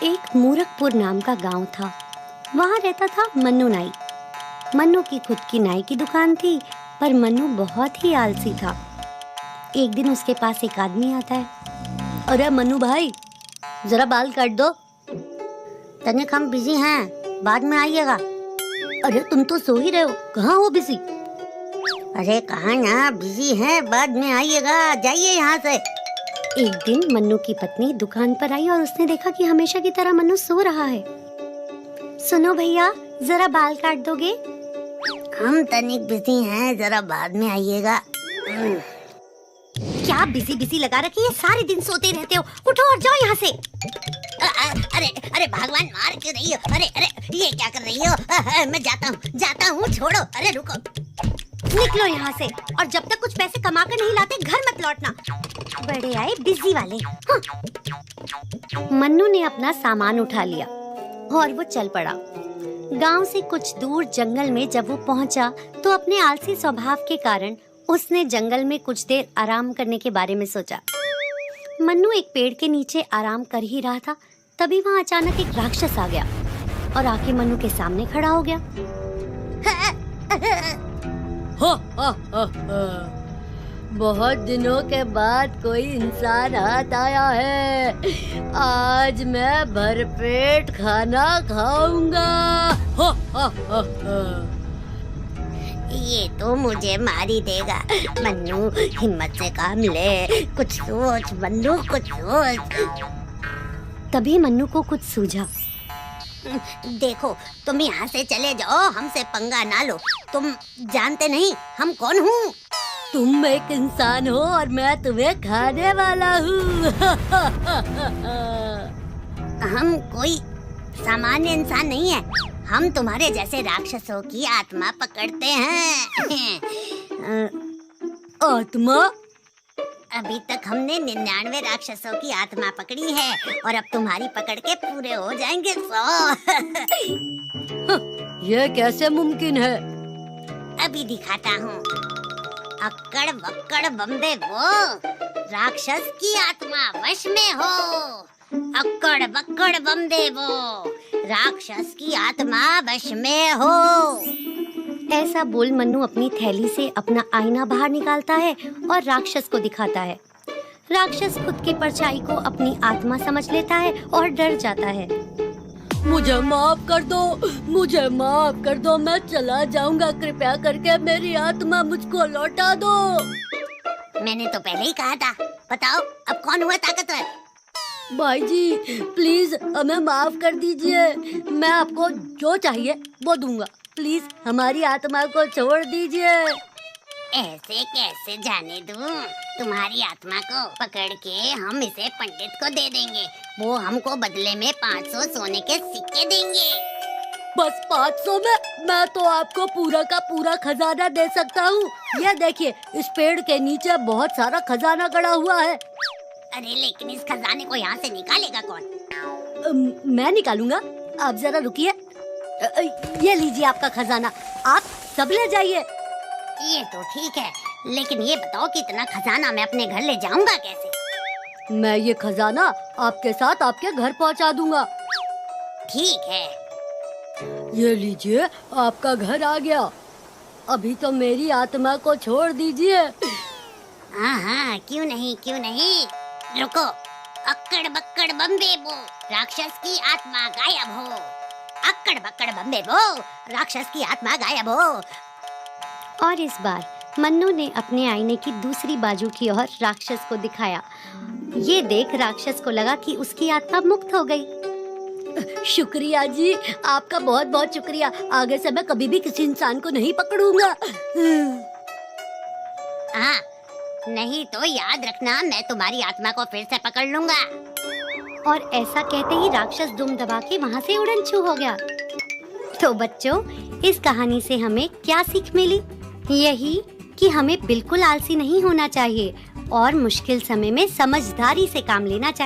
एक मूरखपुर नाम का गांव था। वहाँ रहता था मन्नू नाई। मन्नू की खुद की नाई की दुकान थी, पर मन्नू बहुत ही आलसी था। एक दिन उसके पास एक आदमी आता है। अरे मन्नू भाई, जरा बाल काट दो। तनिक हम बिजी हैं, बाद में आइएगा। अरे तुम तो सो ही रहे हो, कहाँ हो बिजी? अरे कहाँ ना, बिजी हैं, बाद में आइएगा, जाइए यहाँ से। एक दिन मन्नू की पत्नी दुकान पर आई और उसने देखा कि हमेशा की तरह मन्नू सो रहा है। सुनो भैया, जरा बाल काट दोगे? हम तनिक बिजी हैं, जरा बाद में आइएगा। क्या बिजी बिजी लगा रखी है, सारे दिन सोते रहते हो, उठो और जाओ यहाँ से। अरे अरे भगवान, मार क्यों रही हो? अरे अरे ये क्या कर रही हो? मैं जाता हूँ, छोड़ो। अरे रुको, निकलो यहाँ से, और जब तक कुछ पैसे कमा कर नहीं लाते घर मत लौटना। बड़े आए बिजी वाले। हाँ। मन्नू ने अपना सामान उठा लिया और वो चल पड़ा। गांव से कुछ दूर जंगल में जब वो पहुंचा तो अपने आलसी स्वभाव के कारण उसने जंगल में कुछ देर आराम करने के बारे में सोचा। मन्नू एक पेड़ के नीचे आराम कर ही रहा था, तभी वहाँ अचानक एक राक्षस आ गया और आके मन्नू के सामने खड़ा हो गया। बहुत दिनों के बाद कोई इंसान हाथ आया है। आज मैं भरपेट खाना खाऊंगा। ये तो मुझे मार ही देगा। मन्नू, हिम्मत से काम ले, कुछ सोच मन्नू, कुछ सोच। तभी मन्नू को कुछ सूझा। देखो, तुम यहाँ से चले जाओ, हमसे पंगा ना लो। तुम जानते नहीं हम कौन हूँ। तुम एक इंसान हो और मैं तुम्हें खाने वाला हूँ। हम कोई सामान्य इंसान नहीं है, हम तुम्हारे जैसे राक्षसों की आत्मा पकड़ते हैं। आत्मा? अभी तक हमने 99 राक्षसों की आत्मा पकड़ी है और अब तुम्हारी पकड़ के पूरे हो जाएंगे 100। ये कैसे मुमकिन है? अभी दिखाता हूँ। अक्कड़ बक्कड़ बम्बे वो, राक्षस की आत्मा वश में हो। अक्कड़ बक्कड़ बम्बे वो, राक्षस की आत्मा वश में हो। ऐसा बोल मन्नू अपनी थैली से अपना आईना बाहर निकालता है और राक्षस को दिखाता है। राक्षस खुद की परछाई को अपनी आत्मा समझ लेता है और डर जाता है। मुझे माफ कर दो, मुझे माफ कर दो, मैं चला जाऊंगा, कृपया करके मेरी आत्मा मुझको लौटा दो। मैंने तो पहले ही कहा था। बताओ अब कौन हुआ ताकतवर? भाई जी प्लीज हमें माफ कर दीजिए, मैं आपको जो चाहिए वो दूंगा, प्लीज हमारी आत्मा को छोड़ दीजिए। ऐसे कैसे जाने दूं? तुम्हारी आत्मा को पकड़ के हम इसे पंडित को दे देंगे, वो हमको बदले में 500 सोने के सिक्के देंगे। बस 500 में? मैं तो आपको पूरा का पूरा खजाना दे सकता हूँ। ये देखिए, इस पेड़ के नीचे बहुत सारा खजाना गड़ा हुआ है। अरे लेकिन इस खजाने को यहाँ से निकालेगा कौन? मैं निकालूंगा, आप जरा रुकिए। ये लीजिए आपका खजाना, आप सब ले जाइए। ये तो ठीक है, लेकिन ये बताओ कि इतना खजाना मैं अपने घर ले जाऊंगा कैसे? मैं ये खजाना आपके साथ आपके घर पहुंचा दूंगा। ठीक है। ये लीजिए, आपका घर आ गया। अभी तो मेरी आत्मा को छोड़ दीजिए। हाँ, क्यों नहीं, क्यों नहीं। रुको, अक्कड़ बक्कड़ बम्बे बो, राक्षस की आत्मा गायब हो। अक्कड़ बक्कड़ बम्बे बो, राक्षस की आत्मा गायब हो। और इस बार मन्नू ने अपने आईने की दूसरी बाजू की ओर राक्षस को दिखाया। ये देख राक्षस को लगा कि उसकी आत्मा मुक्त हो गई। शुक्रिया जी, आपका बहुत बहुत शुक्रिया। आगे से मैं कभी भी किसी इंसान को नहीं पकड़ूंगा। हाँ, नहीं तो याद रखना, मैं तुम्हारी आत्मा को फिर से पकड़ लूंगा। और ऐसा कहते ही राक्षस दुम दबा के वहाँ से उड़न छू हो गया। तो बच्चों, इस कहानी से हमें क्या सीख मिली? यही कि हमें बिल्कुल आलसी नहीं होना चाहिए और मुश्किल समय में समझदारी से काम लेना चाहिए।